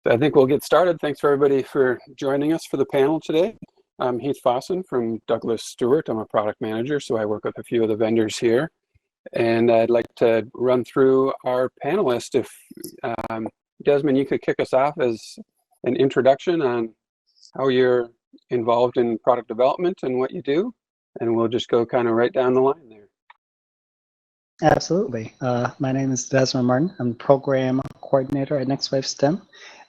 I think we'll get started. Thanks for everybody for joining us for the panel today. I'm Heath Fossen from Douglas Stewart. I'm a product manager, so I work with a few of the vendors here. And I'd like to run through our panelists. If Desmond, you could kick us off as an introduction on how you're involved in product development and what you do, and we'll just go kind of right down the line there. Absolutely. My name is Desmond Martin. I'm program coordinator at NextWave STEM.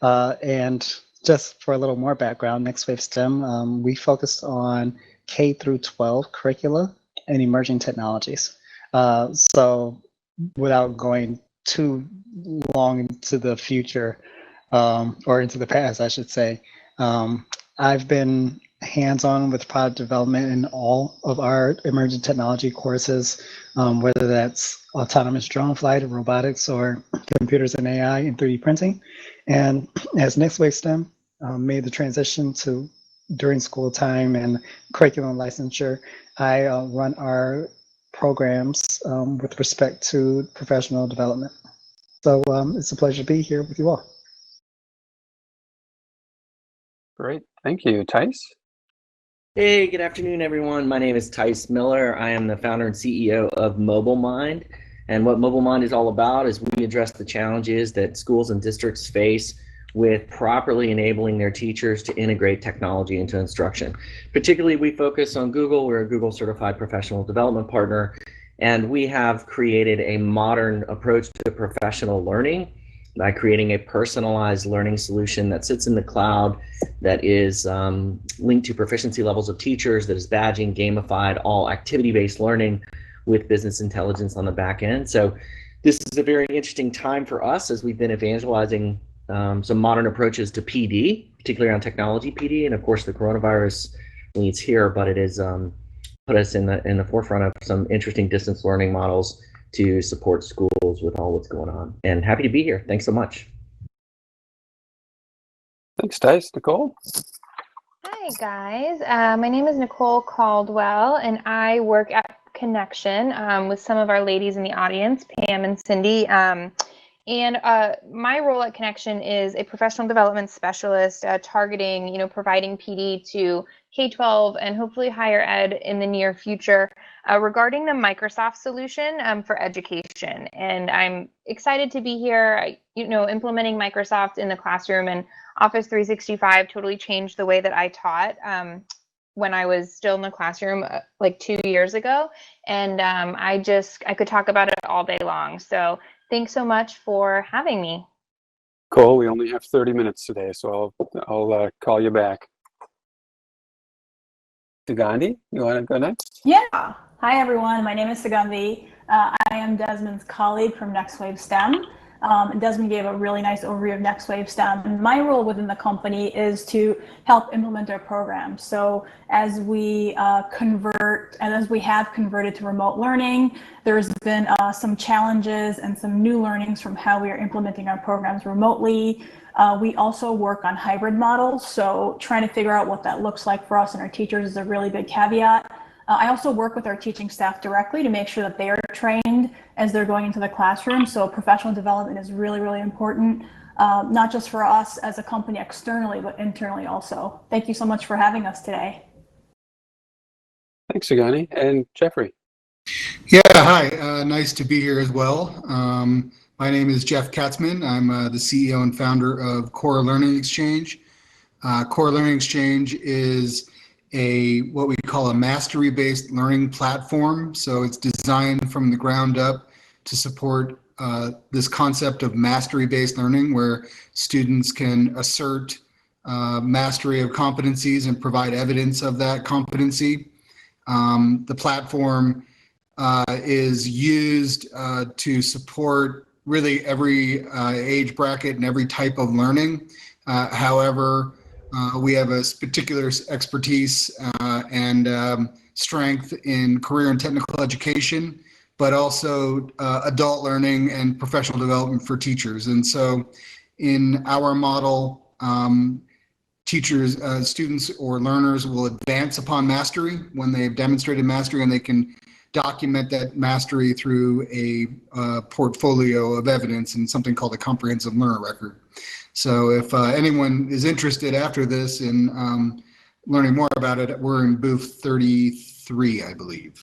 And just for a little more background, NextWave STEM, we focused on K through 12 curricula and emerging technologies. So without going too long into the future, or into the past, I should say, I've been hands-on with product development in all of our emerging technology courses, whether that's autonomous drone flight, robotics, or computers and AI and 3D printing. And as NextWave STEM made the transition to during school time and curriculum licensure, I run our programs with respect to professional development. So it's a pleasure to be here with you all. Great, thank you. Tice? Hey, good afternoon, everyone. My name is Tice Miller. I am the founder and CEO of MobileMind. And what MobileMind is all about is we address the challenges that schools and districts face with properly enabling their teachers to integrate technology into instruction. Particularly, we focus on Google. We're a Google certified professional development partner, and we have created a modern approach to professional learning by creating a personalized learning solution that sits in the cloud, that is linked to proficiency levels of teachers, that is badging, gamified, all activity-based learning with business intelligence on the back end. So this is a very interesting time for us as we've been evangelizing some modern approaches to PD, particularly on technology PD, and of course the coronavirus leads here, but it has put us in the forefront of some interesting distance learning models to support schools with all what's going on. And happy to be here. Thanks so much. Thanks, Tice. Nicole? Hi, guys. My name is Nicole Caldwell, and I work at Connection with some of our ladies in the audience, Pam and Cindy. And my role at Connection is a professional development specialist targeting, providing PD to K-12 and hopefully higher ed in the near future regarding the Microsoft solution for education. And I'm excited to be here. Implementing Microsoft in the classroom and Office 365 totally changed the way that I taught when I was still in the classroom like 2 years ago. And I could talk about it all day long. So thanks so much for having me. Cool. We only have 30 minutes today, so I'll call you back. Sugandhi, you want to go next? Yeah. Hi, everyone. My name is Sugandhi. I am Desmond's colleague from NextWave STEM. Desmond gave a really nice overview of NextWave STEM. And my role within the company is to help implement our program. So as we convert, and as we have converted to remote learning, there's been some challenges and some new learnings from how we are implementing our programs remotely. We also work on hybrid models, so trying to figure out what that looks like for us and our teachers is a really big caveat. I also work with our teaching staff directly to make sure that they are trained as they're going into the classroom. So professional development is really, really important, not just for us as a company externally, but internally also. Thank you so much for having us today. Thanks, Sugandhi. And Jeffrey. Yeah, hi. Nice to be here as well. My name is Jeff Katzman. I'm the CEO and founder of Core Learning Exchange. Core Learning Exchange is what we call a mastery-based learning platform. So it's designed from the ground up to support this concept of mastery-based learning, where students can assert mastery of competencies and provide evidence of that competency. The platform is used to support really every age bracket and every type of learning. However, we have a particular expertise and strength in career and technical education, but also adult learning and professional development for teachers. And so in our model, students or learners will advance upon mastery when they've demonstrated mastery, and they can document that mastery through a portfolio of evidence and something called a comprehensive learner record. So if anyone is interested after this in learning more about it, we're in booth 33, I believe.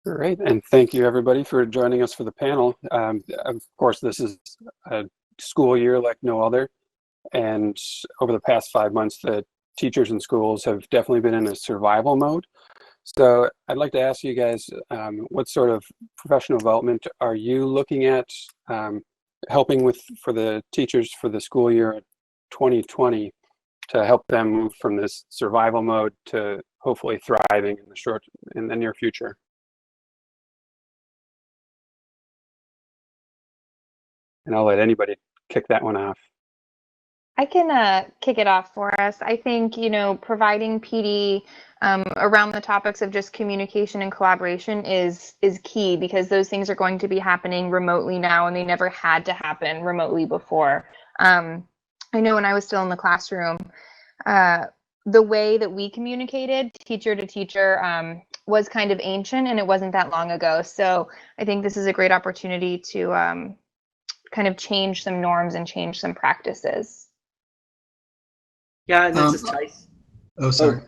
Great, and thank you everybody for joining us for the panel. Of course, this is a school year like no other, and over the past 5 months, the teachers and schools have definitely been in a survival mode. So I'd like to ask you guys, what sort of professional development are you looking at helping with for the teachers for the school year 2020 to help them move from this survival mode to hopefully thriving in the near future? And I'll let anybody kick that one off. I can kick it off for us. I think, providing PD around the topics of just communication and collaboration is key, because those things are going to be happening remotely now, and they never had to happen remotely before. I know when I was still in the classroom, the way that we communicated teacher to teacher was kind of ancient, and it wasn't that long ago. So I think this is a great opportunity to kind of change some norms and change some practices. Yeah, and this is Tice. Oh, sorry.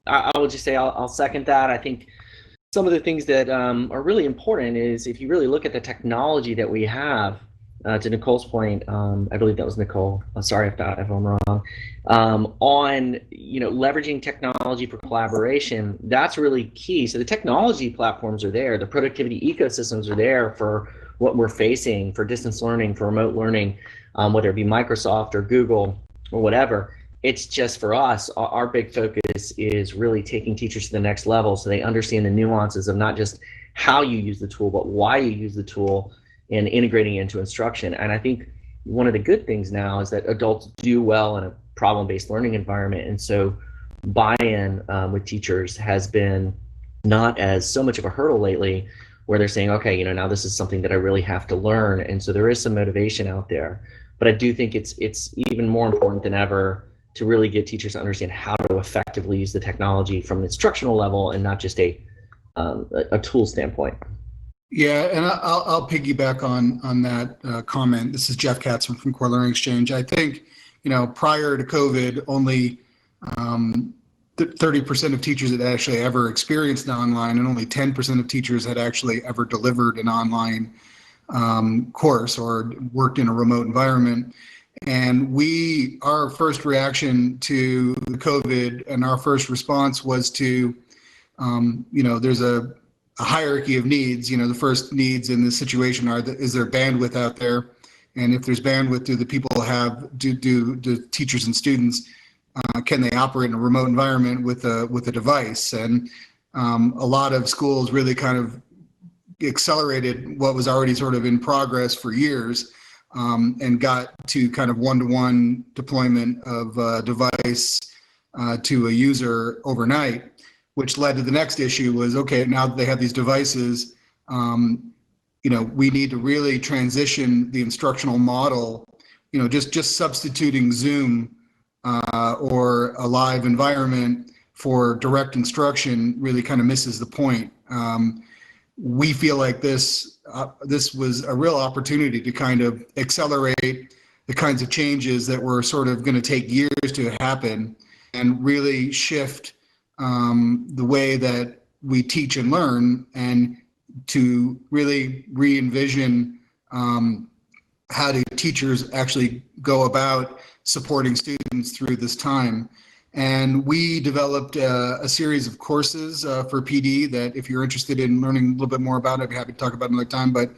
I will just say I'll second that. I think some of the things that are really important is if you really look at the technology that we have, to Nicole's point, I believe that was Nicole. Sorry if I'm wrong. On leveraging technology for collaboration, that's really key. So the technology platforms are there, the productivity ecosystems are there for what we're facing, for distance learning, for remote learning, whether it be Microsoft or Google or whatever. It's just for us, our big focus is really taking teachers to the next level so they understand the nuances of not just how you use the tool, but why you use the tool, and integrating it into instruction. And I think one of the good things now is that adults do well in a problem-based learning environment. And so buy-in with teachers has been not as so much of a hurdle lately, where they're saying, okay, now this is something that I really have to learn. And so there is some motivation out there. But I do think it's even more important than ever to really get teachers to understand how to effectively use the technology from an instructional level and not just a tool standpoint. Yeah, and I'll piggyback on that comment. This is Jeff Katzman from Core Learning Exchange. I think, prior to COVID, only 30% of teachers had actually ever experienced an online, and only 10% of teachers had actually ever delivered an online course or worked in a remote environment. And our first reaction to the COVID and our first response was to, there's a hierarchy of needs. The first needs in this situation are, is there bandwidth out there? And if there's bandwidth, do the teachers and students, can they operate in a remote environment with a device? And a lot of schools really kind of accelerated what was already sort of in progress for years, and got to kind of one-to-one deployment of a device to a user overnight, which led to the next issue was, okay, now that they have these devices, we need to really transition the instructional model. Just substituting Zoom or a live environment for direct instruction really kind of misses the point. We feel like this was a real opportunity to kind of accelerate the kinds of changes that were sort of going to take years to happen, and really shift the way that we teach and learn, and to really re-envision how do teachers actually go about supporting students through this time. And we developed a series of courses for PD that, if you're interested in learning a little bit more about it, I'd be happy to talk about another time. But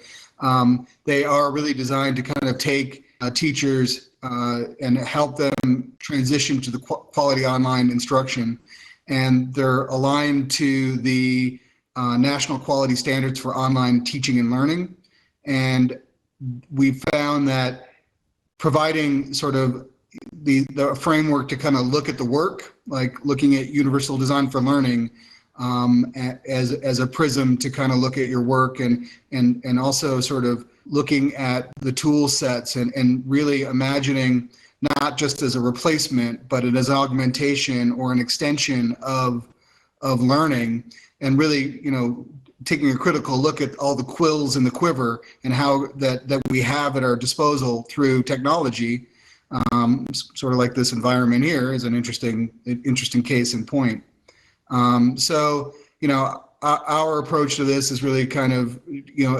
they are really designed to kind of take teachers and help them transition to the quality online instruction. And they're aligned to the National Quality Standards for Online Teaching and Learning. And we found that providing sort of the framework to kind of look at the work, like looking at universal design for learning as a prism to kind of look at your work, and also sort of looking at the tool sets and really imagining not just as a replacement, but as an augmentation or an extension of learning, and really, taking a critical look at all the quills in the quiver and how that we have at our disposal through technology, sort of like this environment here is an interesting case in point. So, our approach to this is really kind of,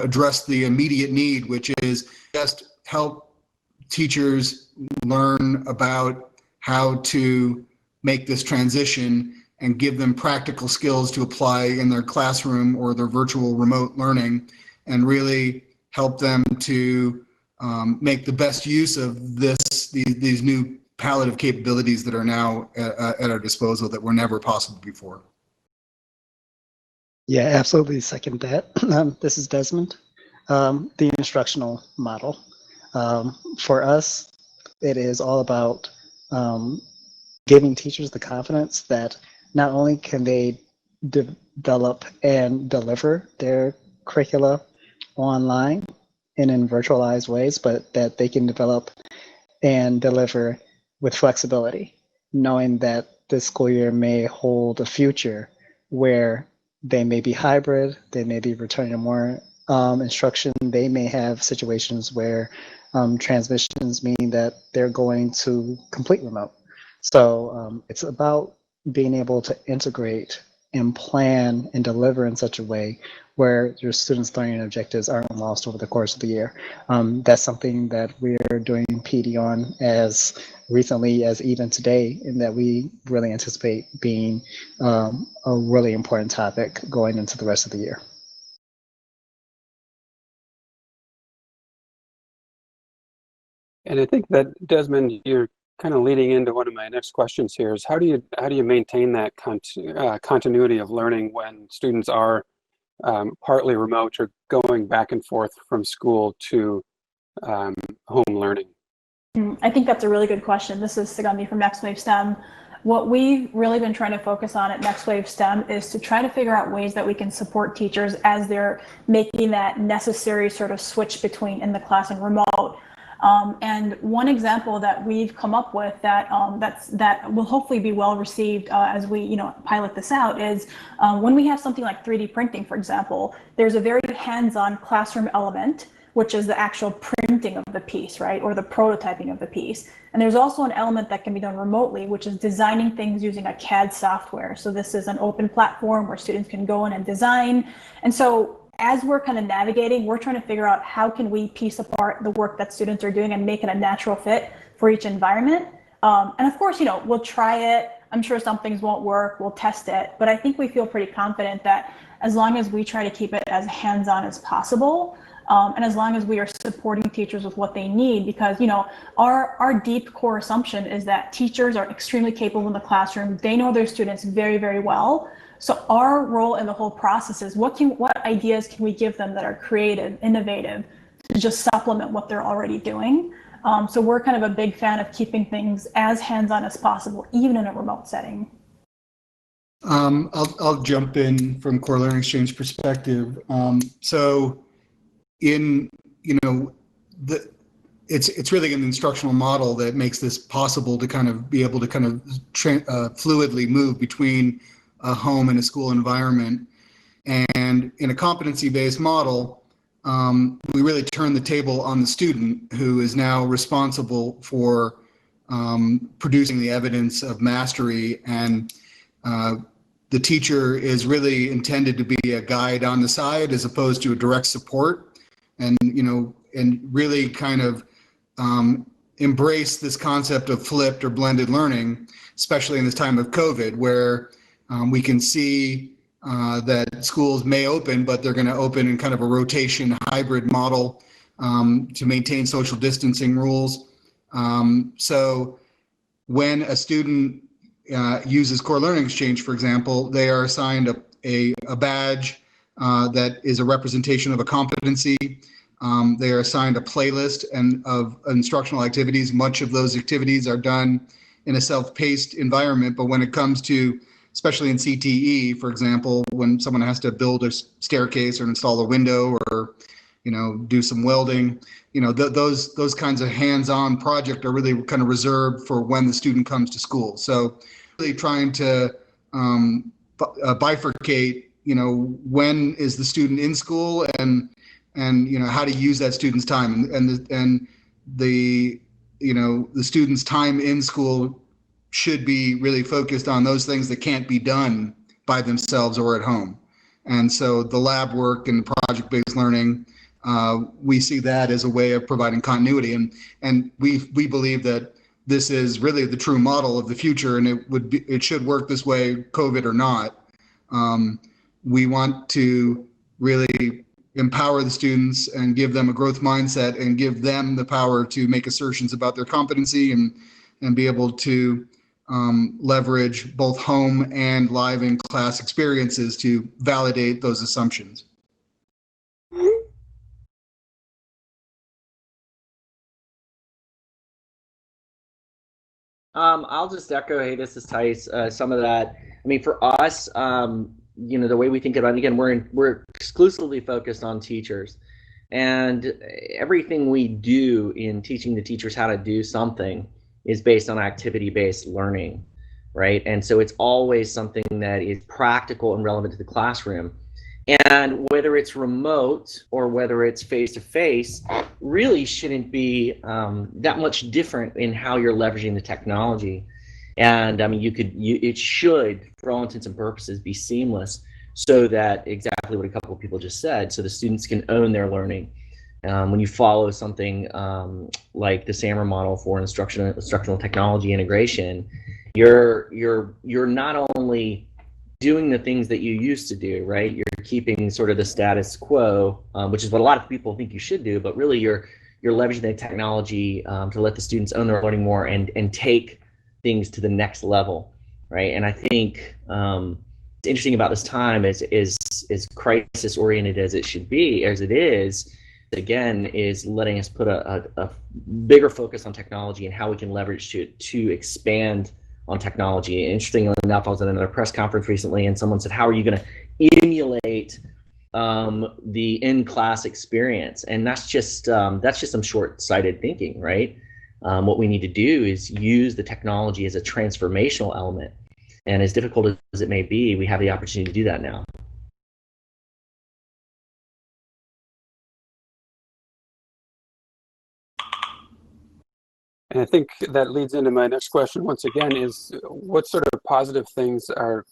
address the immediate need, which is just help teachers learn about how to make this transition and give them practical skills to apply in their classroom or their virtual remote learning, and really help them to make the best use of these new palette of capabilities that are now at our disposal that were never possible before. Yeah, absolutely second that. This is Desmond. The instructional model. For us, it is all about giving teachers the confidence that not only can they develop and deliver their curricula online and in virtualized ways, but that they can develop and deliver with flexibility, knowing that this school year may hold a future where they may be hybrid, they may be returning to more instruction, they may have situations where transmissions mean that they're going to complete remote. So it's about being able to integrate and plan and deliver in such a way where your students' learning objectives aren't lost over the course of the year. That's something that we're doing PD on as recently as even today, and that we really anticipate being a really important topic going into the rest of the year. And I think that, Desmond, you're kind of leading into one of my next questions here is how do you maintain that continuity of learning when students are partly remote or going back and forth from school to home learning? I think that's a really good question. This is Sugandhi from Next Wave STEM. What we've really been trying to focus on at Next Wave STEM is to try to figure out ways that we can support teachers as they're making that necessary sort of switch between in the class and remote. And one example that we've come up with that will hopefully be well received as we pilot this out is when we have something like 3D printing, for example, there's a very hands-on classroom element, which is the actual printing of the piece, right, or the prototyping of the piece. And there's also an element that can be done remotely, which is designing things using a CAD software. So this is an open platform where students can go in and design. And so as we're kind of navigating, we're trying to figure out how can we piece apart the work that students are doing and make it a natural fit for each environment. And of course, we'll try it. I'm sure some things won't work. We'll test it. But I think we feel pretty confident that as long as we try to keep it as hands-on as possible, and as long as we are supporting teachers with what they need, because our deep core assumption is that teachers are extremely capable in the classroom. They know their students very, very well. So our role in the whole process is what ideas can we give them that are creative, innovative, to just supplement what they're already doing. So we're kind of a big fan of keeping things as hands-on as possible, even in a remote setting. I'll jump in from Core Learning Exchange perspective. So it's really an instructional model that makes this possible to kind of be able to kind of fluidly move between a home and a school environment. And in a competency-based model, we really turn the table on the student, who is now responsible for producing the evidence of mastery, and the teacher is really intended to be a guide on the side as opposed to a direct support, and really kind of embrace this concept of flipped or blended learning, especially in this time of COVID, where we can see that schools may open, but they're going to open in kind of a rotation hybrid model to maintain social distancing rules. So when a student uses Core Learning Exchange, for example, they are assigned a badge that is a representation of a competency. They are assigned a playlist of instructional activities. Much of those activities are done in a self-paced environment, but when it comes to, especially in CTE, for example, when someone has to build a staircase or install a window or do some welding, those kinds of hands-on projects are really kind of reserved for when the student comes to school. So really trying to bifurcate when is the student in school, and how to use that student's time, and the student's time in school should be really focused on those things that can't be done by themselves or at home. And so the lab work and the project-based learning, we see that as a way of providing continuity, and we believe that this is really the true model of the future, and it should work this way, COVID or not. We want to really empower the students and give them a growth mindset and give them the power to make assertions about their competency and be able to leverage both home and live in class experiences to validate those assumptions. I'll just echo, hey, this is Tice, some of that. I mean, for us, the way we think about it, again, we're exclusively focused on teachers. And everything we do in teaching the teachers how to do something is based on activity-based learning, right? And so it's always something that is practical and relevant to the classroom. And whether it's remote or whether it's face-to-face, really shouldn't be that much different in how you're leveraging the technology. And I mean, it should, for all intents and purposes, be seamless, so that exactly what a couple of people just said, so the students can own their learning. When you follow something like the SAMR model for instructional technology integration, you're not only doing the things that you used to do, right? You're keeping sort of the status quo, which is what a lot of people think you should do, but really you're leveraging the technology to let the students own their learning more and take things to the next level, right? And I think what's interesting about this time is crisis oriented as it should be, as it is, again, is letting us put a bigger focus on technology and how we can leverage to expand on technology. Interestingly enough, I was at another press conference recently, and someone said, how are you going to emulate the in-class experience? And that's just some short-sighted thinking, right? What we need to do is use the technology as a transformational element. And as difficult as it may be, we have the opportunity to do that now. And I think that leads into my next question once again, is what sort of positive things are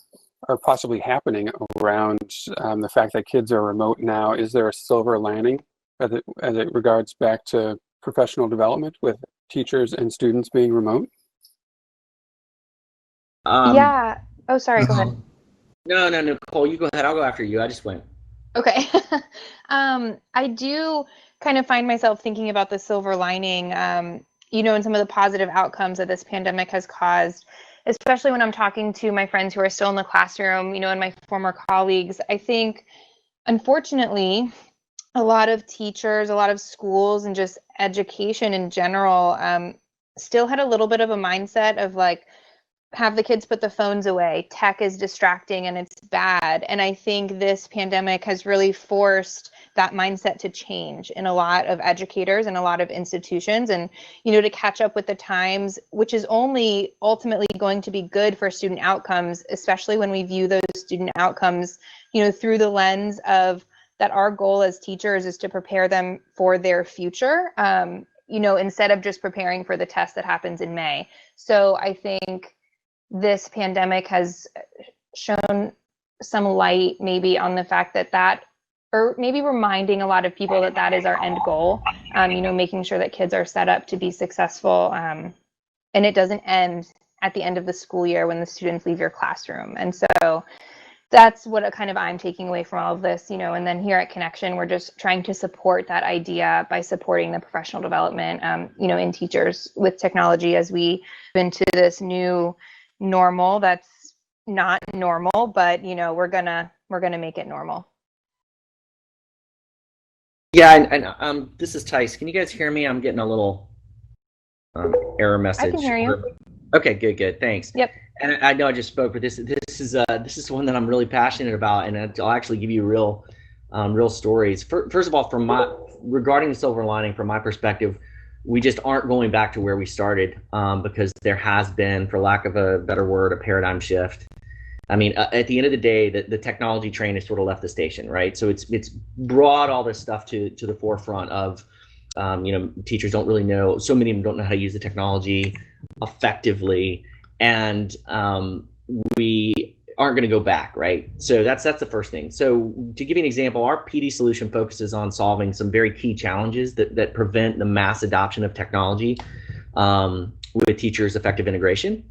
possibly happening around the fact that kids are remote now? Is there a silver lining as it regards back to professional development with teachers and students being remote? Yeah. Oh, sorry. Go ahead. No, Nicole, you go ahead. I'll go after you. I just went. Okay. I do kind of find myself thinking about the silver lining, and some of the positive outcomes that this pandemic has caused, especially when I'm talking to my friends who are still in the classroom, and my former colleagues. I think, unfortunately, a lot of teachers, a lot of schools, and just education in general still had a little bit of a mindset of like, have the kids put the phones away. Tech is distracting and it's bad. And I think this pandemic has really forced that mindset to change in a lot of educators and a lot of institutions, and, to catch up with the times, which is only ultimately going to be good for student outcomes, especially when we view those student outcomes, through the lens of that our goal as teachers is to prepare them for their future, instead of just preparing for the test that happens in May. So I think this pandemic has shown some light maybe on the fact that or maybe reminding a lot of people that is our end goal, making sure that kids are set up to be successful, and it doesn't end at the end of the school year when the students leave your classroom. And so that's what I'm taking away from all of this, and then here at Connection, we're just trying to support that idea by supporting the professional development, in teachers with technology as we move into this new normal that's not normal, but we're gonna make it normal. Yeah, and this is Tice. Can you guys hear me? I'm getting a little error message. I can hear you. Okay, good, thanks. Yep. And I know I just spoke, but this is one that I'm really passionate about, and I'll actually give you real stories. First of all, regarding the silver lining, from my perspective, we just aren't going back to where we started, because there has been, for lack of a better word, a paradigm shift. I mean, at the end of the day, the technology train has sort of left the station, right? So it's brought all this stuff to the forefront of, teachers don't really know. So many of them don't know how to use the technology effectively, and we aren't going to go back, right? So that's the first thing. So to give you an example, our PD solution focuses on solving some very key challenges that prevent the mass adoption of technology with teachers' effective integration.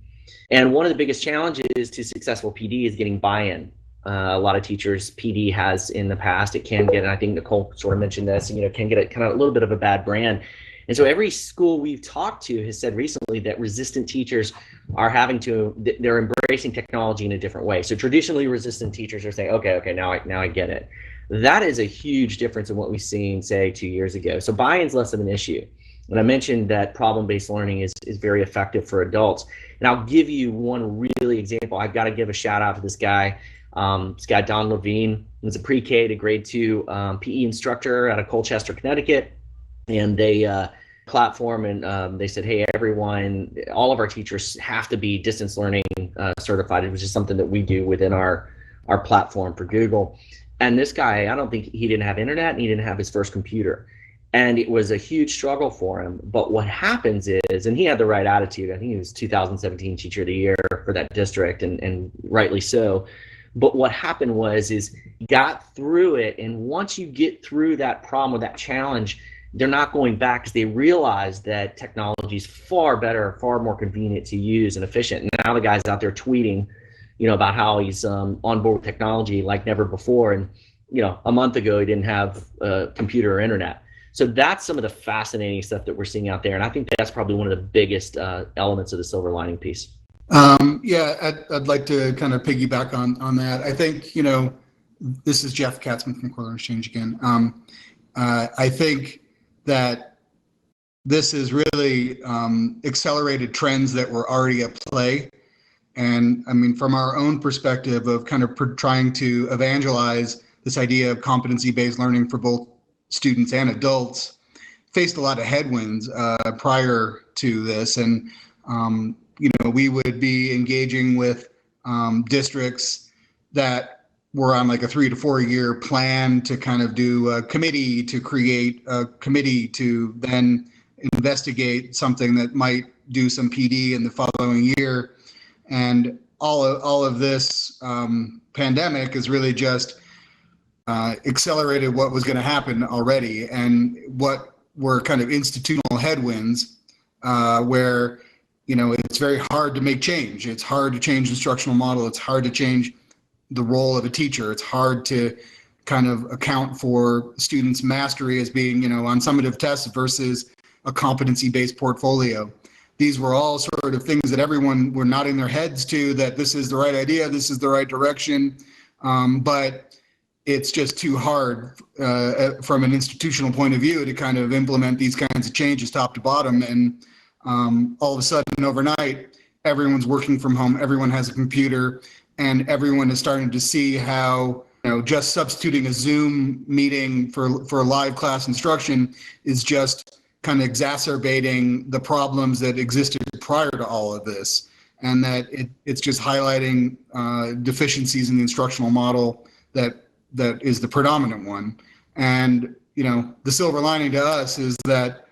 And one of the biggest challenges to successful PD is getting buy-in. A lot of teachers, PD has in the past, it can get, and I think Nicole sort of mentioned this, can get a little bit of a bad brand. And so every school we've talked to has said recently that resistant teachers are they're embracing technology in a different way. So traditionally resistant teachers are saying, okay, now I get it. That is a huge difference in what we've seen, say, 2 years ago. So buy-in's less of an issue. And I mentioned that problem-based learning is very effective for adults. And I'll give you one really example. I've got to give a shout out to this guy. Don Levine. He's a pre-K to grade 2 PE instructor out of Colchester, Connecticut. And they platform and they said, hey, everyone, all of our teachers have to be distance learning certified, which is something that we do within our platform for Google. And this guy, I don't think he didn't have internet and he didn't have his first computer. And it was a huge struggle for him. But what happens is, and he had the right attitude, I think he was 2017 Teacher of the Year for that district, and rightly so. But what happened was he got through it. And once you get through that problem or that challenge, they're not going back because they realize that technology is far better, far more convenient to use and efficient. And now the guy's out there tweeting, about how he's on board with technology like never before. And, a month ago, he didn't have a computer or internet. So that's some of the fascinating stuff that we're seeing out there. And I think that's probably one of the biggest elements of the silver lining piece. I'd like to kind of piggyback on that. I think, this is Jeff Katzman from Core Learning Exchange again. I think that this is really accelerated trends that were already at play. And I mean, from our own perspective of kind of trying to evangelize this idea of competency-based learning for both students and adults, faced a lot of headwinds prior to this. And, we would be engaging with districts that were on like a 3 to 4 year plan to kind of do a committee, to create a committee to then investigate something that might do some PD in the following year. And all of this pandemic is really just accelerated what was going to happen already, and what were kind of institutional headwinds where, it's very hard to make change. It's hard to change instructional model. It's hard to change the role of a teacher. It's hard to kind of account for students' mastery as being, on summative tests versus a competency-based portfolio. These were all sort of things that everyone were nodding their heads to, that this is the right idea, this is the right direction, but it's just too hard from an institutional point of view to kind of implement these kinds of changes top to bottom. And all of a sudden, overnight, everyone's working from home, everyone has a computer, and everyone is starting to see how just substituting a Zoom meeting for a live class instruction is just kind of exacerbating the problems that existed prior to all of this, and that it's just highlighting deficiencies in the instructional model that is the predominant one. And the silver lining to us is that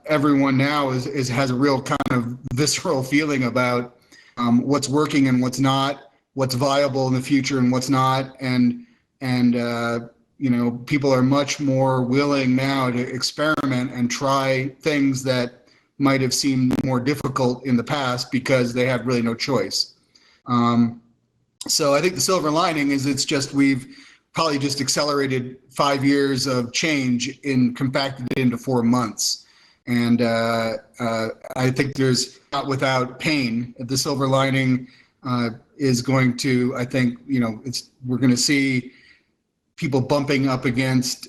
everyone now has a real kind of visceral feeling about what's working and what's not, what's viable in the future and what's not, and people are much more willing now to experiment and try things that might have seemed more difficult in the past because they have really no choice. So I think the silver lining is we've probably just accelerated 5 years of change compacted it into 4 months. And I think there's not without pain. The silver lining is going to, I think, we're going to see people bumping up against,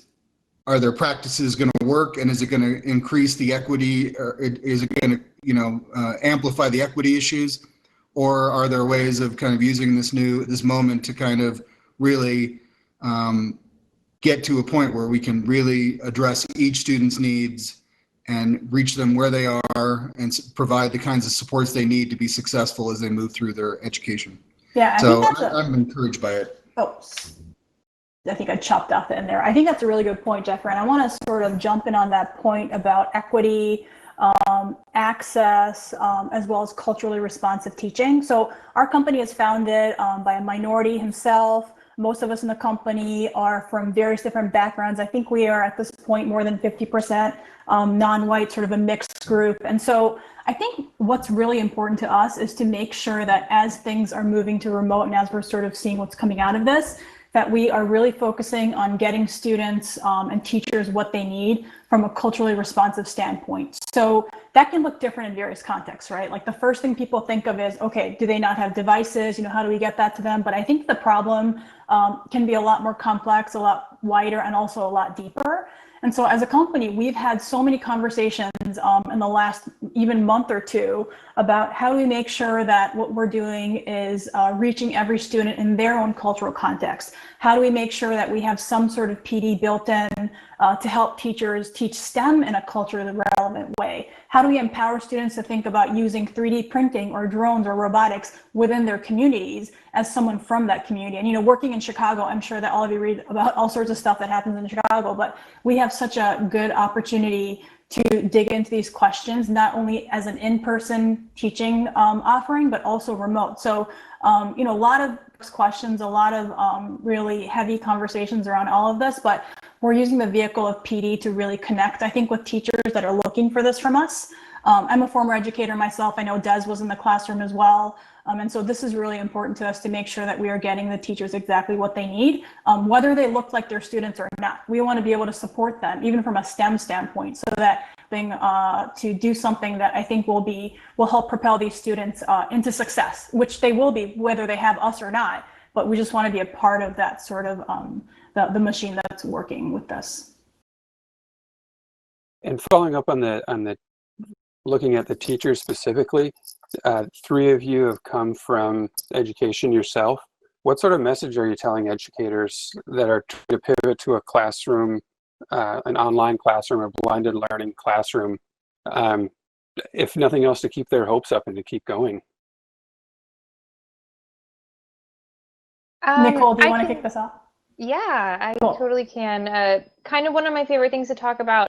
are their practices going to work, and is it going to increase the equity, or is it going to amplify the equity issues, or are there ways of kind of using this moment to kind of really get to a point where we can really address each student's needs and reach them where they are and provide the kinds of supports they need to be successful as they move through their education. Yeah, I So think that's I'm encouraged by it. Oh, I think I chopped off the end there. I think that's a really good point, Jeffrey. And I want to sort of jump in on that point about equity, access, as well as culturally responsive teaching. So our company is founded by a minority himself. Most of us in the company are from various different backgrounds. I think we are at this point more than 50% non-white, sort of a mixed group. And so I think what's really important to us is to make sure that as things are moving to remote and as we're sort of seeing what's coming out of this, that we are really focusing on getting students and teachers what they need from a culturally responsive standpoint. So that can look different in various contexts, right? Like the first thing people think of is, okay, do they not have devices? You know, how do we get that to them? But I think the problem can be a lot more complex, a lot wider, and also a lot deeper. And so as a company, we've had so many conversations in the last even month or two about how do we make sure that what we're doing is reaching every student in their own cultural context. How do we make sure that we have some sort of PD built in to help teachers teach STEM in a culturally relevant way? How do we empower students to think about using 3D printing or drones or robotics within their communities as someone from that community? And, you know, working in Chicago, I'm sure that all of you read about all sorts of stuff that happens in Chicago, but we have such a good opportunity to dig into these questions, not only as an in-person teaching offering, but also remote. So, you know, a lot of questions, a lot of really heavy conversations around all of this, but we're using the vehicle of PD to really connect, I think, with teachers that are looking for this from us. I'm a former educator myself. I know Des was in the classroom as well. And so this is really important to us to make sure that we are getting the teachers exactly what they need, whether they look like their students or not. We want to be able to support them, even from a STEM standpoint, so that thing to do something that I think will help propel these students into success, which they will be, whether they have us or not. But we just want to be a part of that sort of the machine that's working with this. And following up on the looking at the teachers specifically, three of you have come from education yourself. What sort of message are you telling educators that are trying to pivot to a classroom, an online classroom or blended learning classroom, if nothing else, to keep their hopes up and to keep going? Nicole, do you want to kick this off? Yeah, I Cool. totally can. Kind of one of my favorite things to talk about.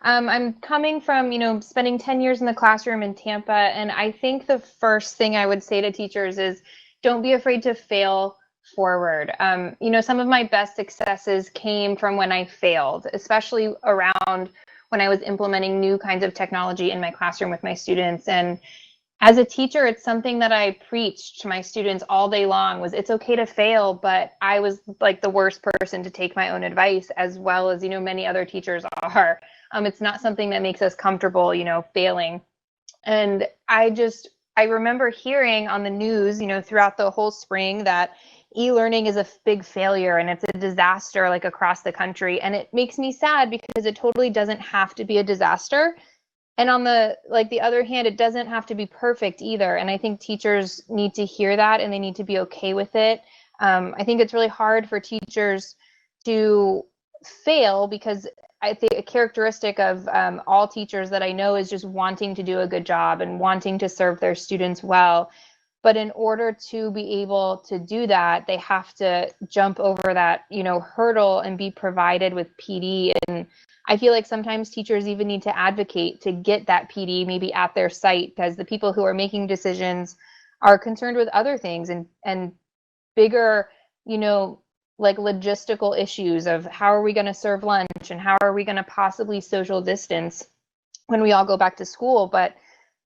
I'm coming from, you know, spending 10 years in the classroom in Tampa, and I think the first thing I would say to teachers is don't be afraid to fail forward. You know, some of my best successes came from when I failed, especially around when I was implementing new kinds of technology in my classroom with my students. And as a teacher, it's something that I preached to my students all day long was it's okay to fail, but I was like the worst person to take my own advice, as well as, you know, many other teachers are. It's not something that makes us comfortable, you know, failing. And I remember hearing on the news, you know, throughout the whole spring that e-learning is a big failure and it's a disaster like across the country. And it makes me sad because it totally doesn't have to be a disaster. And on the other hand, it doesn't have to be perfect either. And I think teachers need to hear that and they need to be okay with it. I think it's really hard for teachers to fail because I think a characteristic of all teachers that I know is just wanting to do a good job and wanting to serve their students well. But in order to be able to do that, they have to jump over that, you know, hurdle and be provided with PD. And I feel like sometimes teachers even need to advocate to get that PD maybe at their site, because the people who are making decisions are concerned with other things and bigger, you know, like logistical issues of how are we going to serve lunch and how are we going to possibly social distance when we all go back to school. But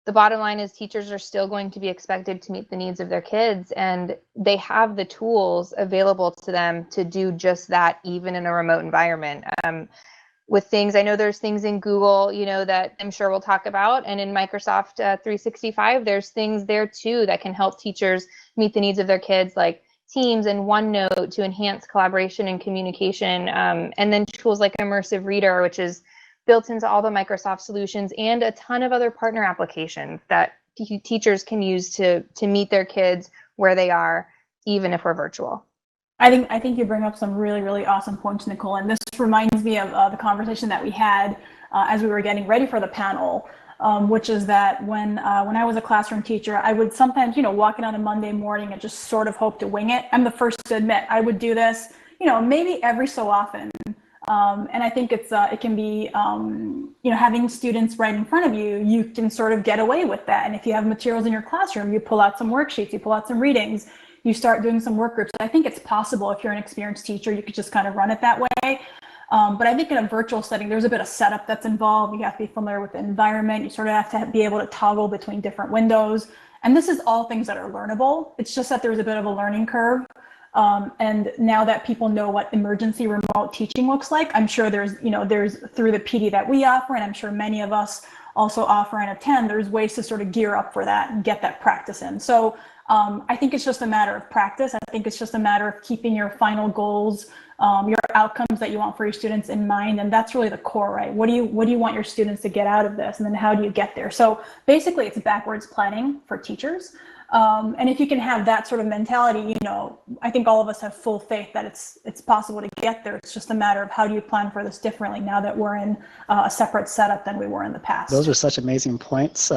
the bottom line is teachers are still going to be expected to meet the needs of their kids, and they have the tools available to them to do just that, even in a remote environment. With things, I know there's things in Google, you know, that I'm sure we'll talk about, and in Microsoft 365, there's things there too that can help teachers meet the needs of their kids, like Teams and OneNote to enhance collaboration and communication, and then tools like Immersive Reader, which is built into all the Microsoft solutions, and a ton of other partner applications that teachers can use to meet their kids where they are, even if we're virtual. I think you bring up some really, really awesome points, Nicole, and this reminds me of the conversation that we had as we were getting ready for the panel. which is that when I was a classroom teacher, I would sometimes, walk in on a Monday morning and just sort of hope to wing it. I'm the first to admit I would do this, maybe every so often. And I think it can be, having students right in front of you, you can sort of get away with that. And if you have materials in your classroom, you pull out some worksheets, you pull out some readings, you start doing some work groups. I think it's possible if you're an experienced teacher, you could just kind of run it that way. But I think in a virtual setting, there's a bit of setup that's involved. You have to be familiar with the environment. You sort of have to be able to toggle between different windows. And this is all things that are learnable. It's just that there's a bit of a learning curve. And now that people know what emergency remote teaching looks like, I'm sure there's through the PD that we offer, and I'm sure many of us also offer and attend, there's ways to sort of gear up for that and get that practice in. So I think it's just a matter of practice. I think it's just a matter of keeping your final goals, your outcomes that you want for your students in mind. And that's really the core, right? What do you want your students to get out of this? And then how do you get there? So basically it's backwards planning for teachers. And if you can have that sort of mentality, I think all of us have full faith that it's possible to get there. It's just a matter of how do you plan for this differently now that we're in a separate setup than we were in the past. Those are such amazing points,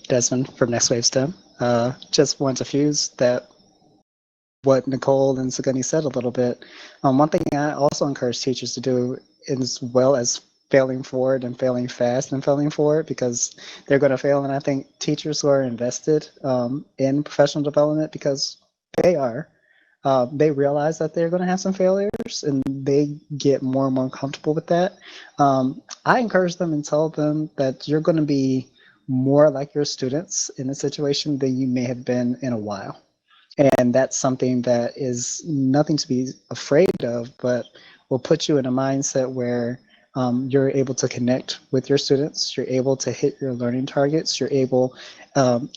Desmond from Next Wave STEM. Just want to fuse that what Nicole and Sagani said a little bit. One thing I also encourage teachers to do, as well as failing forward and failing fast and failing forward, because they're going to fail. And I think teachers who are invested in professional development, because they realize that they're going to have some failures and they get more and more comfortable with that. I encourage them and tell them that you're going to be more like your students in a situation than you may have been in a while. And that's something that is nothing to be afraid of, but will put you in a mindset where you're able to connect with your students, you're able to hit your learning targets, you're able,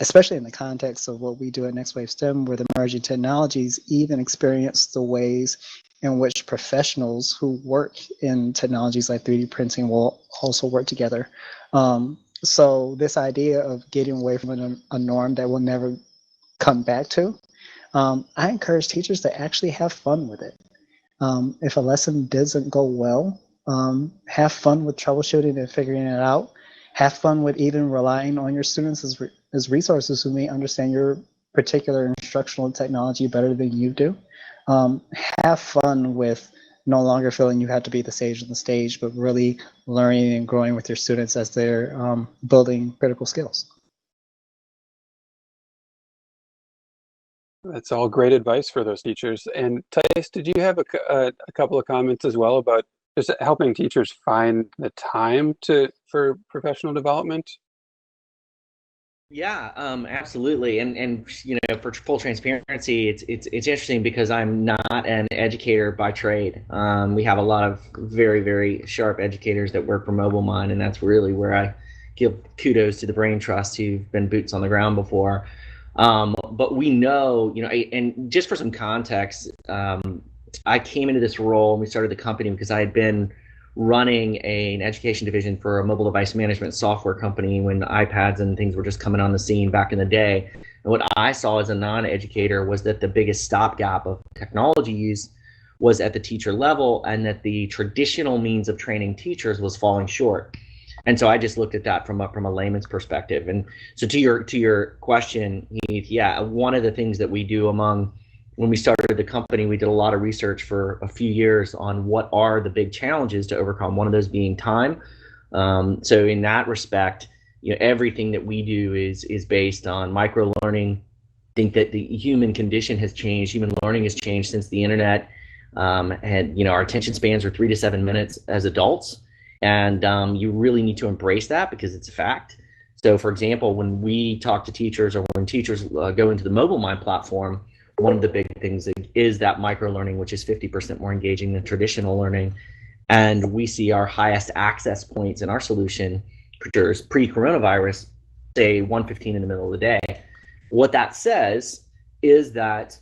especially in the context of what we do at Next Wave STEM, where the emerging technologies even experience the ways in which professionals who work in technologies like 3D printing will also work together. So this idea of getting away from a norm that we'll never come back to, I encourage teachers to actually have fun with it. If a lesson doesn't go well, have fun with troubleshooting and figuring it out. Have fun with even relying on your students as resources who may understand your particular instructional technology better than you do. Have fun with no longer feeling you have to be the sage on the stage, but really learning and growing with your students as they're building critical skills. That's all great advice for those teachers. And Thais, did you have a couple of comments as well about just helping teachers find the time for professional development? Yeah, absolutely. And for full transparency, it's interesting because I'm not an educator by trade. We have a lot of very, very sharp educators that work for Mobile Mind, and that's really where I give kudos to the Brain Trust who've been boots on the ground before. But we know, and just for some context, I came into this role and we started the company because I had been running an education division for a mobile device management software company when iPads and things were just coming on the scene back in the day. And what I saw as a non-educator was that the biggest stopgap of technology use was at the teacher level, and that the traditional means of training teachers was falling short. And so I just looked at that from a layman's perspective. And so to your question, Heath, yeah, one of the things that we do when we started the company, we did a lot of research for a few years on what are the big challenges to overcome, one of those being time. So in that respect, everything that we do is based on micro learning. I think that the human condition has changed, human learning has changed since the internet. And our attention spans are 3 to 7 minutes as adults. And you really need to embrace that because it's a fact. So for example, when we talk to teachers or when teachers go into the Mobile Mind platform, one of the big things is that micro learning, which is 50% more engaging than traditional learning. And we see our highest access points in our solution pre-coronavirus, say 1:15 in the middle of the day. What that says is that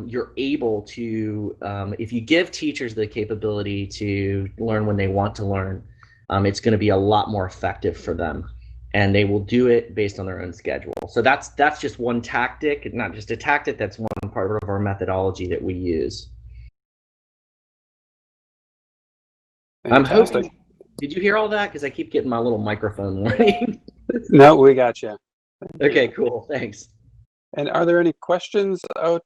you're able to, if you give teachers the capability to learn when they want to learn, it's going to be a lot more effective for them. And they will do it based on their own schedule. So that's just one tactic, not just a tactic, that's one part of our methodology that we use. Fantastic. I'm hoping, did you hear all that? Because I keep getting my little microphone warning. No, we got you. Okay, cool. Thanks. And are there any questions out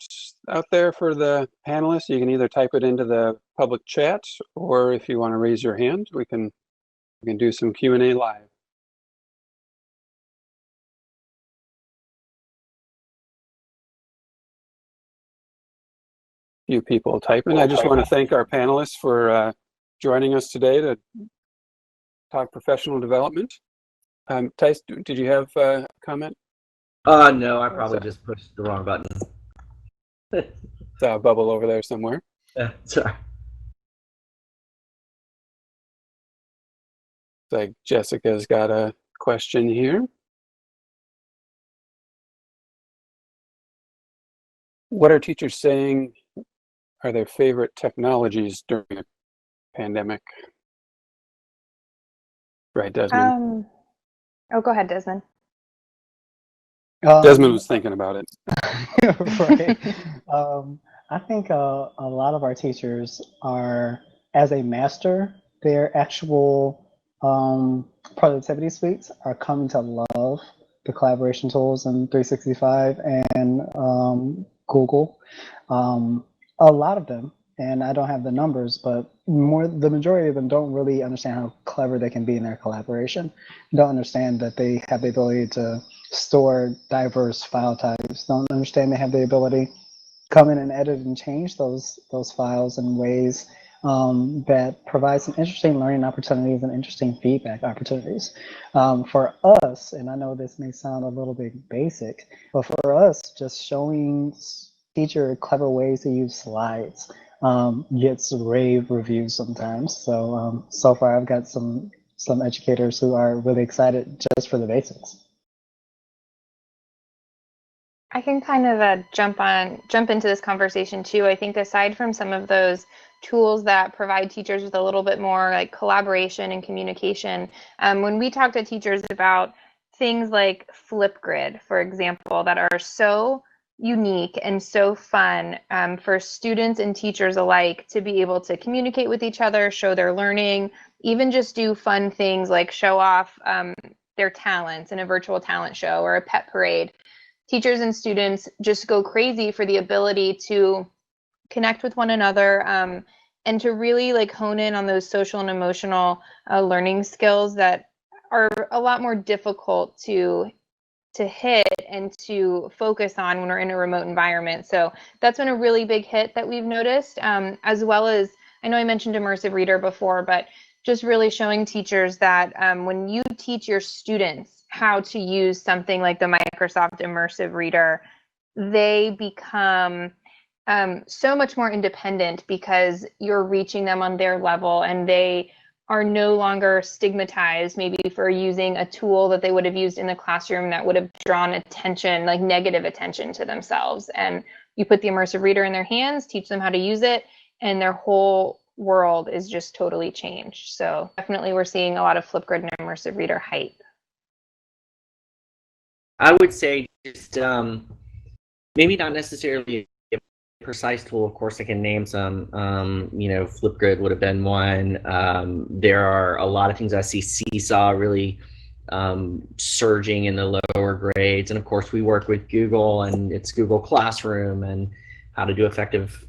there for the panelists? You can either type it into the public chat, or if you want to raise your hand, we can do some Q&A live. Few people typing. I just want to thank our panelists for joining us today to talk professional development. Tice, did you have a comment? No, I probably just pushed the wrong button. It's a bubble over there somewhere. Sorry. Like Jessica's got a question here. What are teachers saying are their favorite technologies during the pandemic? Right, Desmond? Oh, go ahead, Desmond. Desmond was thinking about it. Right. I think a lot of our teachers are, as a master, their actual productivity suites are coming to love the collaboration tools in 365 and Google. A lot of them, and I don't have the numbers, but the majority of them don't really understand how clever they can be in their collaboration. Don't understand that they have the ability to store diverse file types. Don't understand they have the ability to come in and edit and change those files in ways that provide some interesting learning opportunities and interesting feedback opportunities. For us, and I know this may sound a little bit basic, but for us, just showing teacher clever ways to use slides gets rave reviews sometimes. So so far I've got some educators who are really excited just for the basics. I can kind of jump into this conversation too. I think aside from some of those tools that provide teachers with a little bit more like collaboration and communication, when we talk to teachers about things like Flipgrid, for example, that are so unique and so fun for students and teachers alike to be able to communicate with each other, show their learning, even just do fun things like show off their talents in a virtual talent show or a pet parade. Teachers and students just go crazy for the ability to connect with one another and to really like hone in on those social and emotional learning skills that are a lot more difficult to hit and to focus on when we're in a remote environment. So that's been a really big hit that we've noticed, as well as, I know I mentioned immersive reader before, but just really showing teachers that when you teach your students how to use something like the Microsoft Immersive Reader, they become so much more independent because you're reaching them on their level, and they are no longer stigmatized maybe for using a tool that they would have used in the classroom that would have drawn attention, like negative attention to themselves. And you put the immersive reader in their hands, teach them how to use it, and their whole world is just totally changed. So definitely we're seeing a lot of Flipgrid and immersive reader hype. I would say just maybe not necessarily a precise tool. Of course, I can name some. Flipgrid would have been one. There are a lot of things I see. Seesaw really surging in the lower grades, and of course, we work with Google, and it's Google Classroom, and how to do effective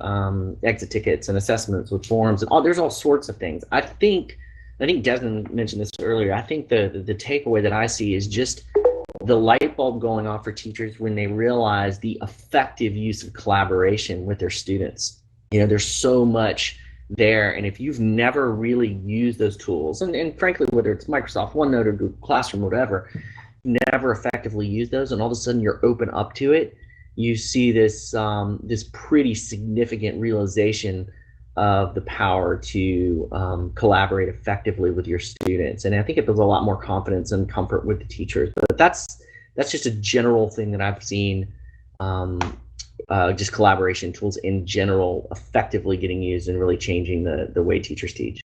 exit tickets and assessments with forms, and there's all sorts of things. I think Desmond mentioned this earlier. I think the takeaway that I see is just the light bulb going off for teachers when they realize the effective use of collaboration with their students. There's so much there, and if you've never really used those tools, and frankly, whether it's Microsoft OneNote or Google Classroom, whatever, never effectively use those, and all of a sudden you're open up to it, you see this this pretty significant realization of the power to collaborate effectively with your students. And I think it builds a lot more confidence and comfort with the teachers. But that's just a general thing that I've seen, just collaboration tools in general effectively getting used and really changing the way teachers teach.